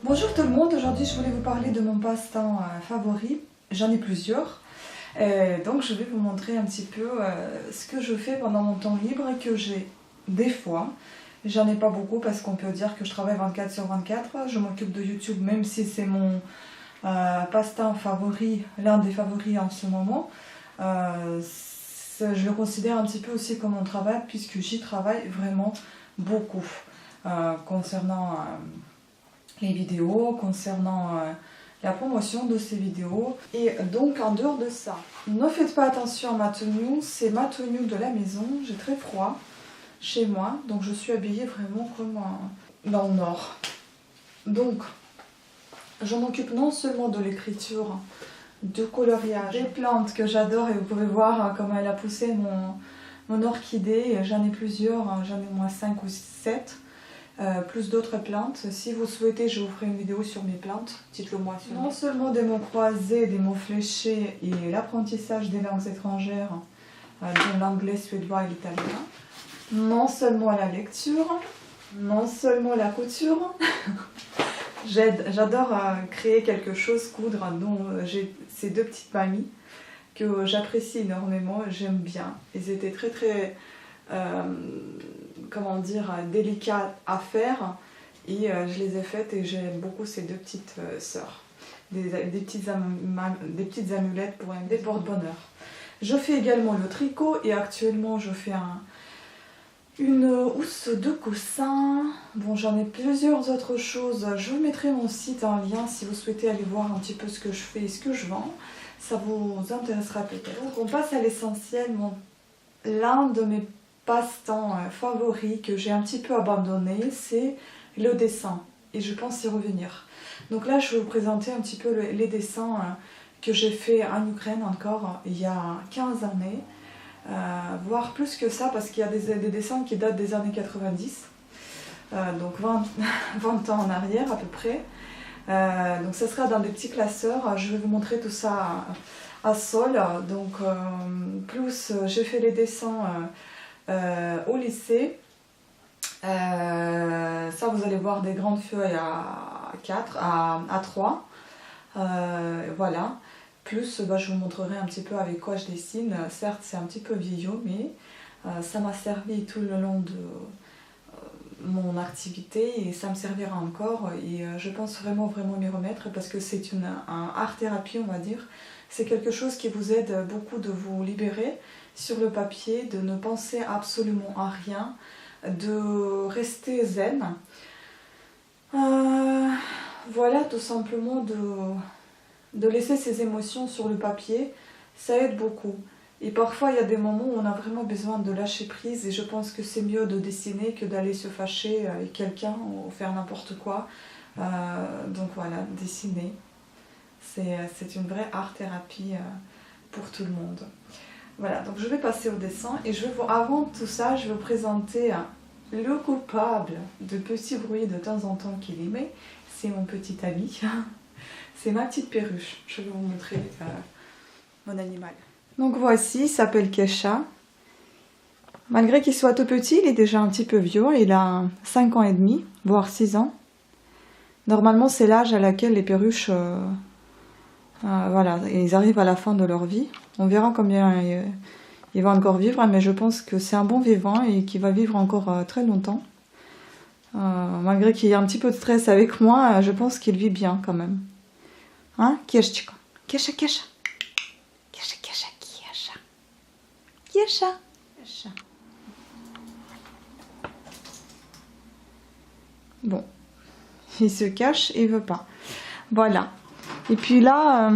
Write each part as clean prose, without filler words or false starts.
Bonjour tout le monde, aujourd'hui je voulais vous parler de mon passe-temps favori. J'en ai plusieurs. Donc je vais vous montrer un petit peu ce que je fais pendant mon temps libre et que j'ai des fois. J'en ai pas beaucoup parce qu'on peut dire que je travaille 24/24. Je m'occupe de YouTube même si c'est mon passe-temps favori, l'un des favoris en ce moment. Je le considère un petit peu aussi comme mon travail puisque j'y travaille vraiment beaucoup concernant les vidéos, concernant la promotion de ces vidéos. Et donc en dehors de ça, ne faites pas attention à ma tenue, c'est ma tenue de la maison, j'ai très froid chez moi, donc je suis habillée vraiment comme dans le nord. Donc je m'occupe non seulement de l'écriture, du coloriage, des plantes que j'adore et vous pouvez voir comment elle a poussé mon orchidée, j'en ai plusieurs, j'en ai au moins 5 ou 7. Plus d'autres plantes. Si vous souhaitez, je vous ferai une vidéo sur mes plantes. Dites-le moi. Non seulement des mots croisés, des mots fléchés et l'apprentissage des langues étrangères, dont l'anglais, suédois et l'italien. Non seulement la lecture, non seulement la couture. J'adore créer quelque chose, coudre, dont j'ai ces deux petites mamies que j'apprécie énormément, j'aime bien. Elles étaient très comment dire, délicat à faire et je les ai faites et j'aime beaucoup ces deux petites sœurs. Des petites amulettes pour des porte-bonheur. Je fais également le tricot et actuellement je fais une housse de coussin. Bon, j'en ai plusieurs autres choses. Je vous mettrai mon site en lien si vous souhaitez aller voir un petit peu ce que je fais et ce que je vends. Ça vous intéressera peut-être. Donc on passe à l'essentiel. L'un de mes passe-temps favori que j'ai un petit peu abandonné, c'est le dessin et je pense y revenir. Donc là je vais vous présenter un petit peu les dessins que j'ai fait en Ukraine encore il y a 15 années, voire plus que ça parce qu'il y a des dessins qui datent des années 90, donc 20 ans en arrière à peu près. Donc ça sera dans des petits classeurs, je vais vous montrer tout ça à sol. Donc plus j'ai fait les dessins au lycée, ça vous allez voir des grandes feuilles à 4, à 3, voilà. Plus je vous montrerai un petit peu avec quoi je dessine. Certes c'est un petit peu vieillot mais ça m'a servi tout le long de mon activité et ça me servira encore et je pense vraiment m'y remettre parce que c'est un art thérapie on va dire. C'est quelque chose qui vous aide beaucoup de vous libérer sur le papier, de ne penser absolument à rien, de rester zen. Voilà, tout simplement de laisser ses émotions sur le papier, ça aide beaucoup. Et parfois il y a des moments où on a vraiment besoin de lâcher prise et je pense que c'est mieux de dessiner que d'aller se fâcher avec quelqu'un ou faire n'importe quoi. Donc voilà, dessiner. C'est une vraie art-thérapie pour tout le monde. Voilà, donc je vais passer au dessin et avant tout ça, je vais vous présenter le coupable de petits bruits de temps en temps qu'il émet. C'est mon petit ami, c'est ma petite perruche. Je vais vous montrer mon animal. Donc voici, il s'appelle Kesha. Malgré qu'il soit tout petit, il est déjà un petit peu vieux, il a 5 ans et demi, voire 6 ans. Normalement, c'est l'âge à laquelle les perruches... voilà, ils arrivent à la fin de leur vie. On verra combien il va encore vivre, mais je pense que c'est un bon vivant et qu'il va vivre encore très longtemps. Malgré qu'il y ait un petit peu de stress avec moi, je pense qu'il vit bien quand même. Hein, Keshchika. Kesha, Kesha. Kesha, Kesha, Kesha. Kesha. Kesha. Bon, il se cache et il veut pas. Voilà. Et puis là,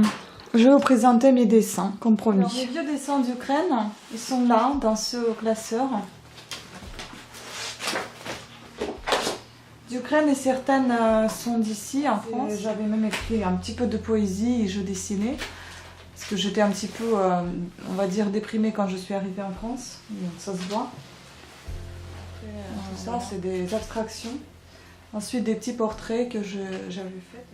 je vais vous présenter mes dessins, comme promis. Alors, mes vieux dessins d'Ukraine, ils sont là, dans ce classeur. D'Ukraine et certaines sont d'ici, en France. J'avais même écrit un petit peu de poésie et je dessinais. Parce que j'étais un petit peu, on va dire, déprimée quand je suis arrivée en France. Donc ça se voit. Tout ça, c'est des abstractions. Ensuite, des petits portraits que j'avais faits.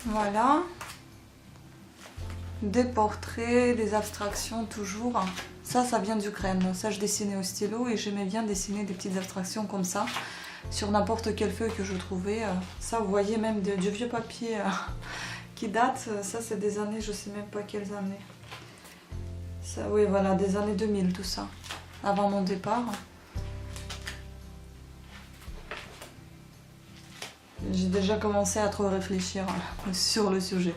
Voilà. Des portraits, des abstractions toujours. Ça vient d'Ukraine. Ça, je dessinais au stylo et j'aimais bien dessiner des petites abstractions comme ça sur n'importe quelle feuille que je trouvais. Ça, vous voyez, même du vieux papier qui date. Ça, c'est des années, je sais même pas quelles années. Ça, oui, voilà, des années 2000, tout ça, avant mon départ. J'ai déjà commencé à trop réfléchir sur le sujet.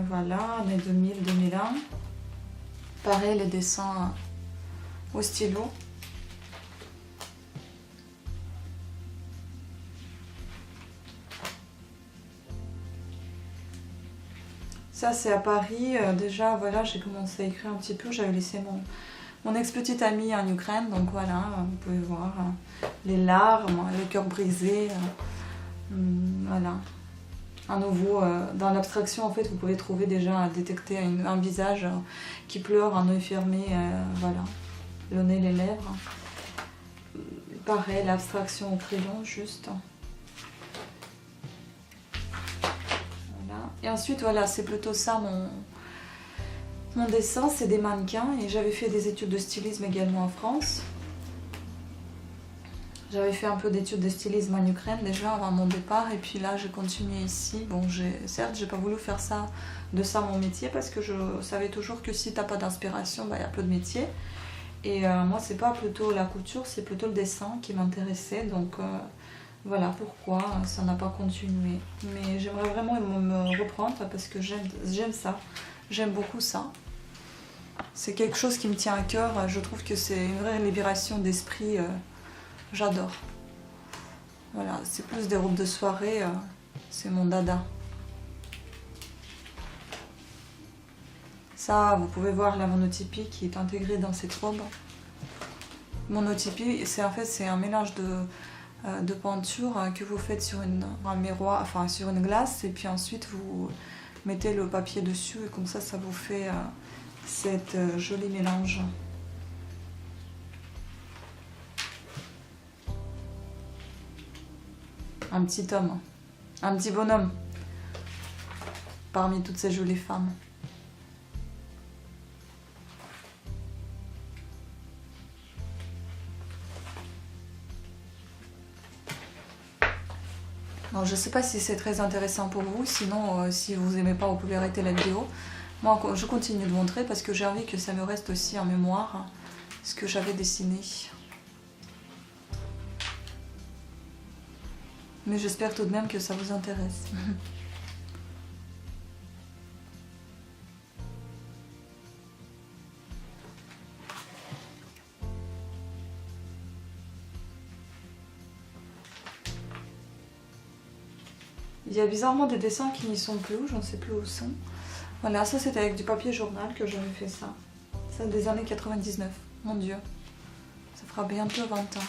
Voilà, années 2000-2001. Pareil, les dessins au stylo. Ça, c'est à Paris. Déjà, voilà, j'ai commencé à écrire un petit peu. J'avais laissé mon ex-petite amie en Ukraine. Donc voilà, vous pouvez voir les larmes, le cœur brisé. Voilà. À nouveau, dans l'abstraction, en fait, vous pouvez trouver déjà, détecter un visage qui pleure, un œil fermé, voilà, le nez, les lèvres. Pareil, l'abstraction au crayon, juste. Voilà. Et ensuite, voilà, c'est plutôt ça mon dessin, c'est des mannequins. Et j'avais fait des études de stylisme également en France. J'avais fait un peu d'études de stylisme en Ukraine déjà avant mon départ et puis là j'ai continué ici. Bon, certes j'ai pas voulu faire de ça mon métier parce que je savais toujours que si t'as pas d'inspiration, bah, y a peu de métier. Et moi c'est pas plutôt la couture, c'est plutôt le dessin qui m'intéressait. Donc voilà pourquoi ça n'a pas continué. Mais j'aimerais vraiment me reprendre parce que j'aime ça, j'aime beaucoup ça. C'est quelque chose qui me tient à cœur, je trouve que c'est une vraie libération d'esprit. J'adore. Voilà, c'est plus des robes de soirée, c'est mon dada. Ça, vous pouvez voir la monotypie qui est intégrée dans cette robe. Monotypie, c'est en fait c'est un mélange de peinture que vous faites sur un miroir, enfin sur une glace, et puis ensuite vous mettez le papier dessus et comme ça vous fait cet joli mélange. Un petit homme, un petit bonhomme, parmi toutes ces jolies femmes. Bon, je ne sais pas si c'est très intéressant pour vous, sinon si vous n'aimez pas, vous pouvez arrêter la vidéo. Moi, je continue de montrer parce que j'ai envie que ça me reste aussi en mémoire ce que j'avais dessiné. Mais j'espère tout de même que ça vous intéresse. Il y a bizarrement des dessins qui n'y sont plus, j'en sais plus où sont. Voilà, ça c'était avec du papier journal que j'avais fait ça. Ça des années 99, mon Dieu. Ça fera bientôt 20 ans.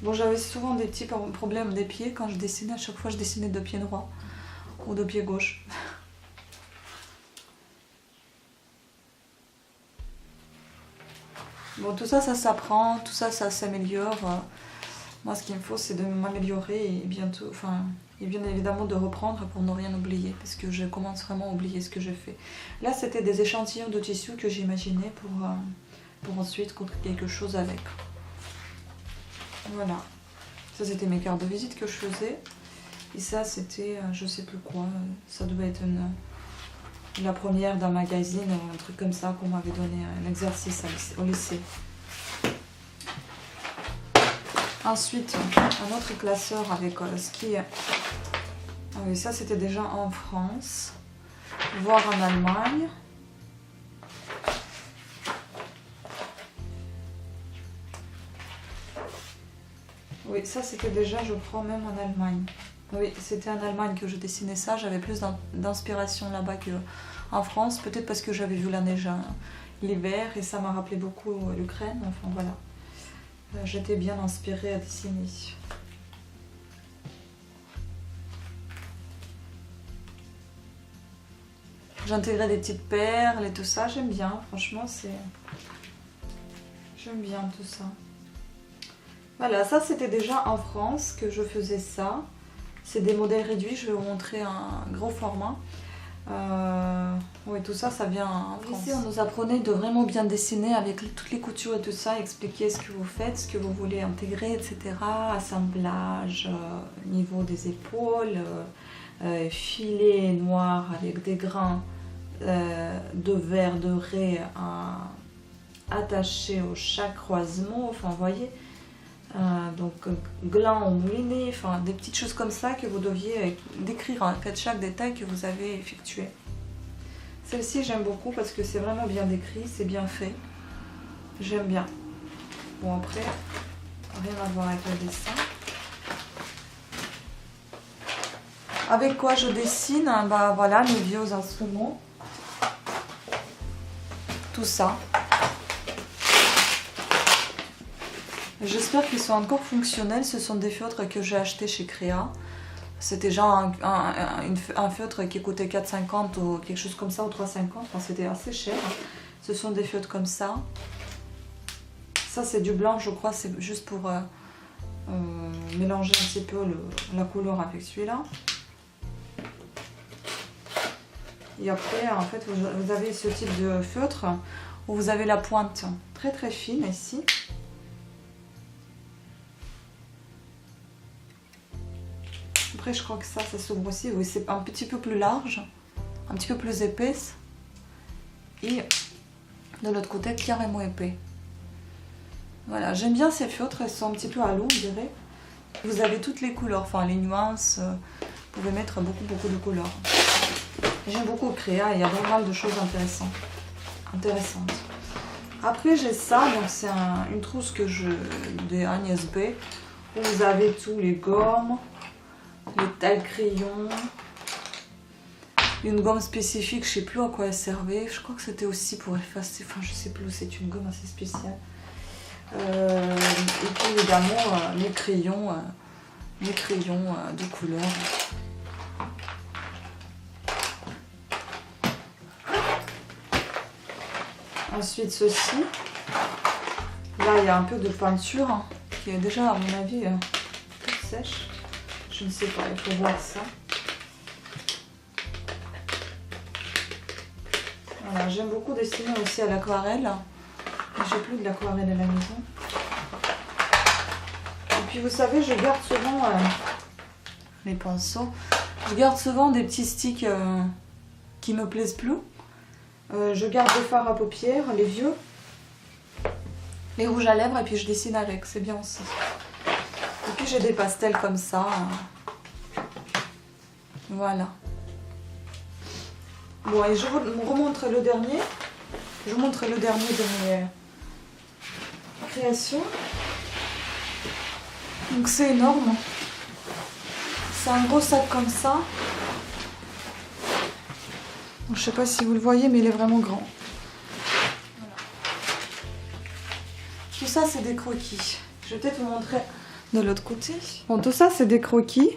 Bon, j'avais souvent des petits problèmes des pieds quand je dessinais. À chaque fois, je dessinais de pied droit ou de pied gauche. Bon, tout ça, ça s'apprend, tout ça, ça s'améliore. Moi, ce qu'il me faut, c'est de m'améliorer et bientôt, enfin, et bien évidemment de reprendre pour ne rien oublier, parce que je commence vraiment à oublier ce que j'ai fait. Là, c'était des échantillons de tissu que j'imaginais pour ensuite construire quelque chose avec. Voilà. Ça, c'était mes cartes de visite que je faisais. Et ça, c'était, je sais plus quoi, ça devait être la première d'un magazine ou un truc comme ça qu'on m'avait donné, un exercice au lycée. Ensuite, un autre classeur avec ski. Ah oui, ça c'était déjà en France, voire en Allemagne. Oui, ça c'était déjà, je crois, même en Allemagne. Oui, c'était en Allemagne que je dessinais ça. J'avais plus d'inspiration là-bas qu'en France. Peut-être parce que j'avais vu la neige l'hiver et ça m'a rappelé beaucoup l'Ukraine. Enfin voilà. J'étais bien inspirée à dessiner. J'intégrais des petites perles et tout ça. J'aime bien. Franchement, j'aime bien tout ça. Voilà, ça c'était déjà en France que je faisais ça. C'est des modèles réduits, je vais vous montrer un gros format. Oui, tout ça, ça vient en France. Ici, on nous apprenait de vraiment bien dessiner avec toutes les coutures et tout ça, expliquer ce que vous faites, ce que vous voulez intégrer, etc. Assemblage, niveau des épaules, filet noir avec des grains de verre doré attachés au chaque croisement, enfin, vous voyez. Donc gland ou mouliné, enfin des petites choses comme ça que vous deviez décrire en fait chaque détail que vous avez effectué. Celle-ci j'aime beaucoup parce que c'est vraiment bien décrit, c'est bien fait. J'aime bien. Bon après, rien à voir avec le dessin. Avec quoi je dessine? Bah voilà, mes vieux instruments. Tout ça. J'espère qu'ils sont encore fonctionnels. Ce sont des feutres que j'ai achetés chez Créa. C'était genre un feutre qui coûtait 4,50 ou quelque chose comme ça, ou 3,50. Enfin, c'était assez cher. Ce sont des feutres comme ça. Ça, c'est du blanc, je crois. C'est juste pour mélanger un petit peu la couleur avec celui-là. Et après, en fait, vous avez ce type de feutre où vous avez la pointe très très fine ici. Après, je crois que ça s'ouvre aussi. Oui, c'est un petit peu plus large, un petit peu plus épaisse. Et de l'autre côté, carrément épais. Voilà, j'aime bien ces feutres. Elles sont un petit peu à l'eau, je dirais. Vous avez toutes les couleurs, enfin les nuances. Vous pouvez mettre beaucoup de couleurs. J'aime beaucoup Créa. Il y a pas mal de choses intéressantes. Après, j'ai ça. Donc, c'est une trousse de Agnès B. Où vous avez tous les gommes. Les tailles crayons, une gomme spécifique, je sais plus à quoi elle servait, je crois que c'était aussi pour effacer, enfin je sais plus, c'est une gomme assez spéciale. Et puis évidemment mes crayons de couleur. Ensuite ceci, là il y a un peu de peinture hein, qui est déjà à mon avis toute sèche. Je ne sais pas, il faut voir ça. Voilà, j'aime beaucoup dessiner aussi à l'aquarelle. J'ai plus de l'aquarelle à la maison. Et puis vous savez, je garde souvent les pinceaux. Je garde souvent des petits sticks qui me plaisent plus. Je garde des fards à paupières, les vieux. Les rouges à lèvres et puis je dessine avec, c'est bien aussi. Et puis j'ai des pastels comme ça. Voilà. Bon, et je vous remontre le dernier. Je vous montre le dernier de mes créations. Donc c'est énorme. C'est un gros sac comme ça. Donc, je sais pas si vous le voyez, mais il est vraiment grand. Voilà. Tout ça, c'est des croquis. Je vais peut-être vous montrer de l'autre côté. Bon, tout ça, c'est des croquis.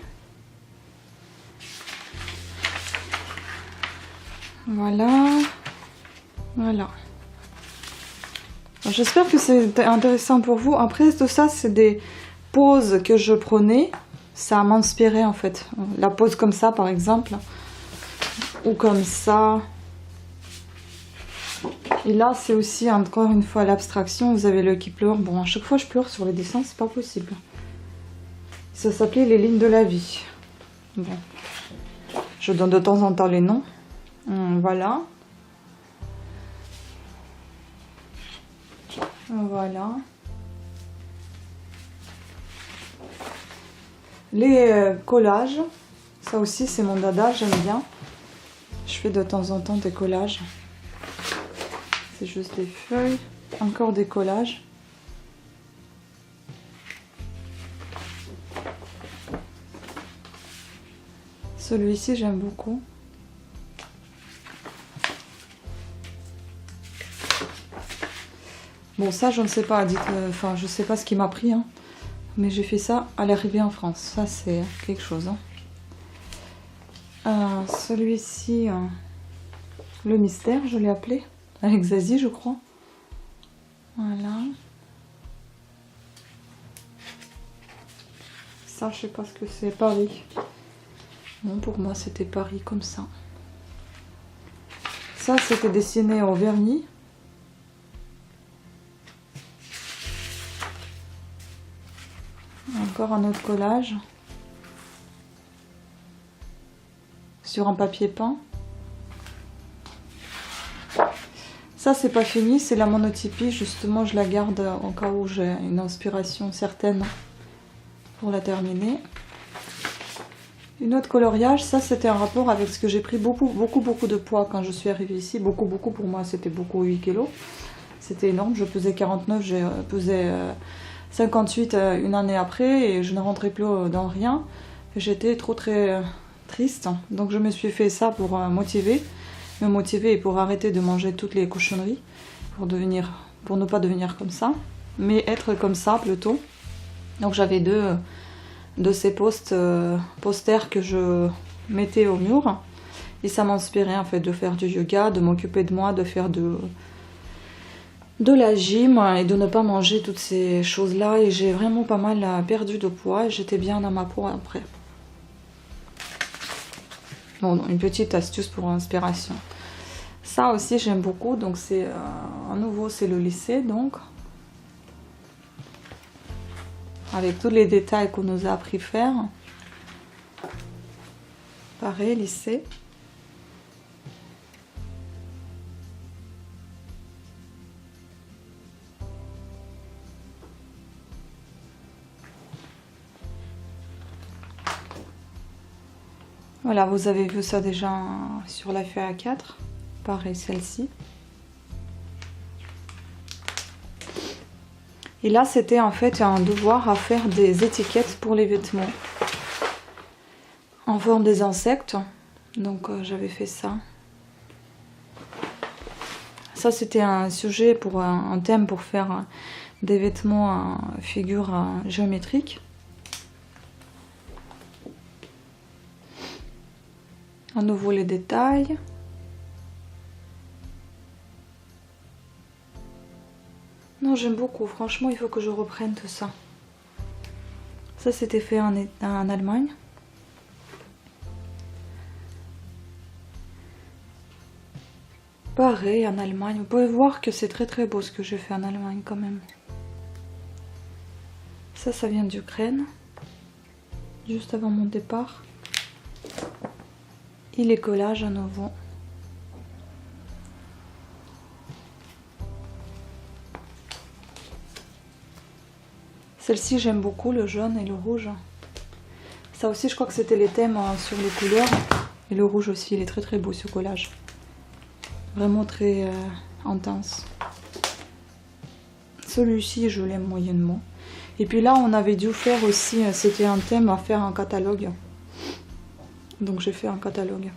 Voilà. Voilà. J'espère que c'est intéressant pour vous. Après, tout ça, c'est des poses que je prenais. Ça m'inspirait, en fait. La pose comme ça, par exemple. Ou comme ça. Et là, c'est aussi, encore une fois, l'abstraction. Vous avez l'œil qui pleure. Bon, à chaque fois, je pleure sur les dessins. C'est pas possible. Ça s'appelait Les lignes de la vie. Bon. Je donne de temps en temps les noms. Voilà. Voilà. Les collages. Ça aussi, c'est mon dada. J'aime bien. Je fais de temps en temps des collages. C'est juste des feuilles. Encore des collages. Celui-ci, j'aime beaucoup. Bon, ça, je ne sais pas. Enfin, je sais pas ce qui m'a pris. Hein, mais j'ai fait ça à l'arrivée en France. Ça, c'est quelque chose. Hein. Celui-ci, le mystère, je l'ai appelé. Avec Zazie, je crois. Voilà. Ça, je sais pas ce que c'est. Paris. Non, pour moi, c'était Paris comme ça. Ça, c'était dessiné au vernis. Encore un autre collage. Sur un papier peint. Ça, c'est pas fini, c'est la monotypie. Justement, je la garde en cas où j'ai une inspiration certaine pour la terminer. Une autre coloriage, ça c'était un rapport avec ce que j'ai pris beaucoup de poids quand je suis arrivée ici. Beaucoup pour moi, c'était beaucoup 8 kg. C'était énorme, je pesais 49, j'ai pesé 58 une année après et je ne rentrais plus dans rien. J'étais très triste, donc je me suis fait ça pour me motiver et pour arrêter de manger toutes les cochonneries, pour ne pas devenir comme ça, mais être comme ça plutôt. Donc j'avais deux de ces posters que je mettais au mur et ça m'inspirait en fait de faire du yoga, de m'occuper de moi, de faire de la gym et de ne pas manger toutes ces choses là, et j'ai vraiment pas mal perdu de poids et j'étais bien dans ma peau après. Bon, une petite astuce pour inspiration. Ça aussi j'aime beaucoup, donc c'est à nouveau c'est le lycée, donc avec tous les détails qu'on nous a appris faire. Pareil, lycée. Voilà, vous avez vu ça déjà sur la feuille A4. Pareil, celle-ci. Et là, c'était en fait un devoir à faire des étiquettes pour les vêtements en forme des insectes. Donc j'avais fait ça. Ça, c'était un sujet pour un thème pour faire des vêtements à figure géométrique. À nouveau les détails. Non, j'aime beaucoup. Franchement, il faut que je reprenne tout ça. Ça, c'était fait en Allemagne. Pareil, en Allemagne. Vous pouvez voir que c'est très beau ce que j'ai fait en Allemagne quand même. Ça vient d'Ukraine. Juste avant mon départ. Et les collages à nouveau. Celle-ci, j'aime beaucoup, le jaune et le rouge. Ça aussi, je crois que c'était les thèmes sur les couleurs. Et le rouge aussi, il est très beau ce collage. Vraiment très intense. Celui-ci, je l'aime moyennement. Et puis là, on avait dû faire aussi, c'était un thème à faire un catalogue. Donc j'ai fait un catalogue.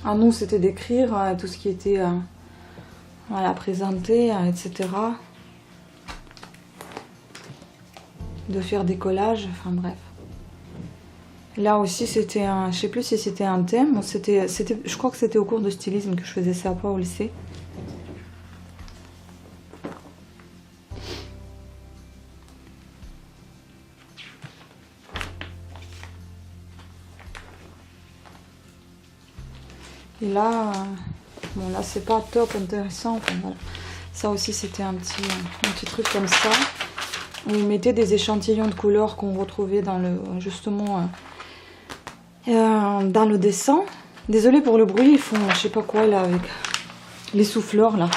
À nous, c'était d'écrire tout ce qui était voilà, présenté, etc. De faire des collages, enfin bref. Là aussi, c'était un... Je sais plus si c'était un thème. Je crois que c'était au cours de stylisme que je faisais ça, pas au lycée. Et là, bon là c'est pas top intéressant, enfin, voilà. Ça aussi c'était un petit truc comme ça, où on mettait des échantillons de couleurs qu'on retrouvait dans le, justement, dans le dessin. Désolée pour le bruit, ils font je sais pas quoi là avec les souffleurs là.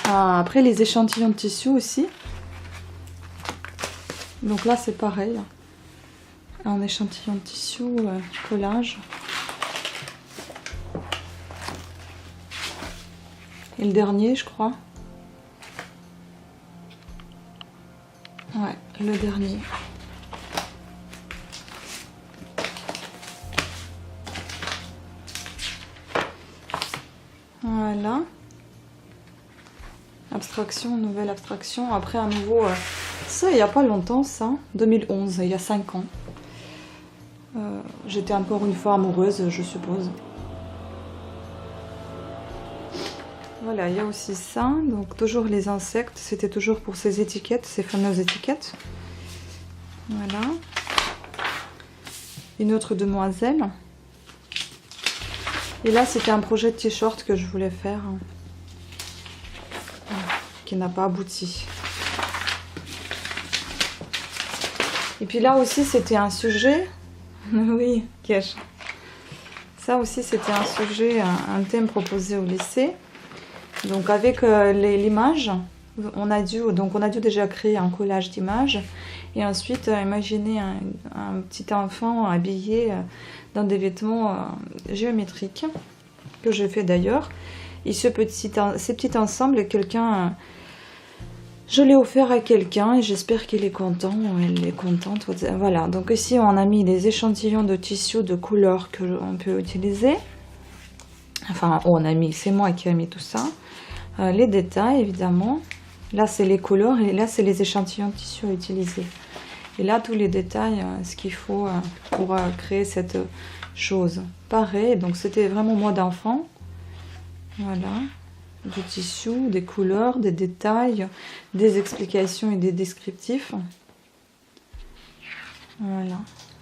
Après les échantillons de tissu aussi. Donc là c'est pareil. Un échantillon de tissu, collage. Et le dernier, je crois. Ouais, le dernier. Voilà. Abstraction, nouvelle abstraction. Après, à nouveau, ça, il n'y a pas longtemps, ça. 2011, il y a 5 ans. J'étais encore une fois amoureuse, je suppose. Voilà, il y a aussi ça, donc toujours les insectes, c'était toujours pour ces étiquettes, ces fameuses étiquettes. Voilà. Une autre demoiselle. Et là, c'était un projet de t-shirt que je voulais faire, qui n'a pas abouti. Et puis là aussi, c'était un sujet. Oui, cache. Ça aussi, c'était un sujet, un thème proposé au lycée. Donc avec l'image, on a dû déjà créer un collage d'images et ensuite imaginer un petit enfant habillé dans des vêtements géométriques que j'ai fait d'ailleurs. Et ces petits ensembles, je l'ai offert à quelqu'un et j'espère qu'il est content ou elle est contente. Voilà, donc ici on a mis des échantillons de tissu de couleurs qu'on peut utiliser. Enfin, on a mis, c'est moi qui ai mis tout ça. Les détails, évidemment. Là, c'est les couleurs et là, c'est les échantillons de tissu à utiliser. Et là, tous les détails, ce qu'il faut pour créer cette chose. Pareil, donc c'était vraiment moi d'enfant. Voilà. Du tissu, des couleurs, des détails, des explications et des descriptifs. Voilà.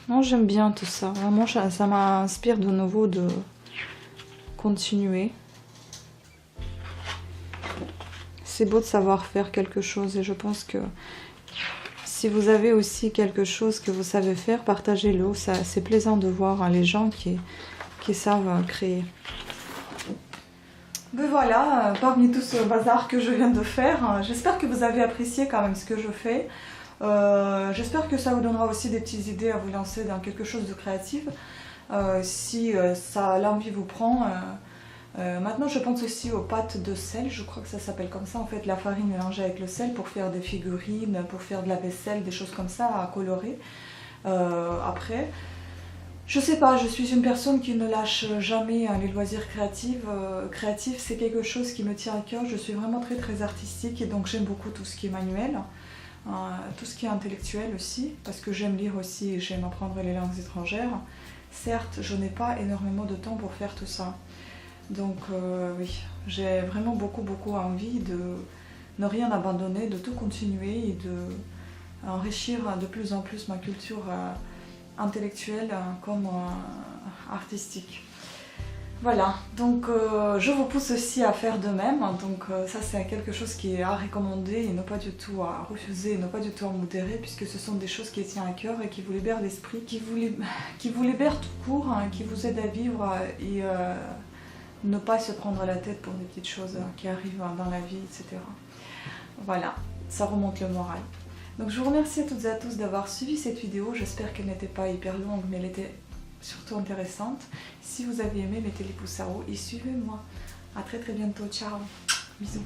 Non, j'aime bien tout ça. Vraiment, ça m'inspire de nouveau de continuer. C'est beau de savoir faire quelque chose et je pense que si vous avez aussi quelque chose que vous savez faire, partagez-le. C'est plaisant de voir les gens qui savent créer. Mais voilà, parmi tout ce bazar que je viens de faire, j'espère que vous avez apprécié quand même ce que je fais. J'espère que ça vous donnera aussi des petites idées à vous lancer dans quelque chose de créatif. Si l'envie vous prend. Maintenant je pense aussi aux pâtes de sel, je crois que ça s'appelle comme ça en fait, la farine mélangée avec le sel pour faire des figurines, pour faire de la vaisselle, des choses comme ça à colorer. Après, je sais pas, je suis une personne qui ne lâche jamais les loisirs créatifs, c'est quelque chose qui me tient à cœur, je suis vraiment très artistique et donc j'aime beaucoup tout ce qui est manuel, tout ce qui est intellectuel aussi, parce que j'aime lire aussi et j'aime apprendre les langues étrangères. Certes, je n'ai pas énormément de temps pour faire tout ça. Donc oui, j'ai vraiment beaucoup envie de ne rien abandonner, de tout continuer et de enrichir de plus en plus ma culture intellectuelle comme artistique. Voilà, donc je vous pousse aussi à faire de même, donc ça c'est quelque chose qui est à recommander et non pas du tout à refuser, et non pas du tout à modérer, puisque ce sont des choses qui tiennent à cœur et qui vous libèrent l'esprit, qui vous libèrent tout court, hein, qui vous aident à vivre et ne pas se prendre la tête pour des petites choses qui arrivent dans la vie, etc. Voilà, ça remonte le moral. Donc je vous remercie à toutes et à tous d'avoir suivi cette vidéo, j'espère qu'elle n'était pas hyper longue, mais elle était surtout intéressante. Si vous avez aimé, mettez les pouces à haut et suivez-moi. A très bientôt, ciao, bisous.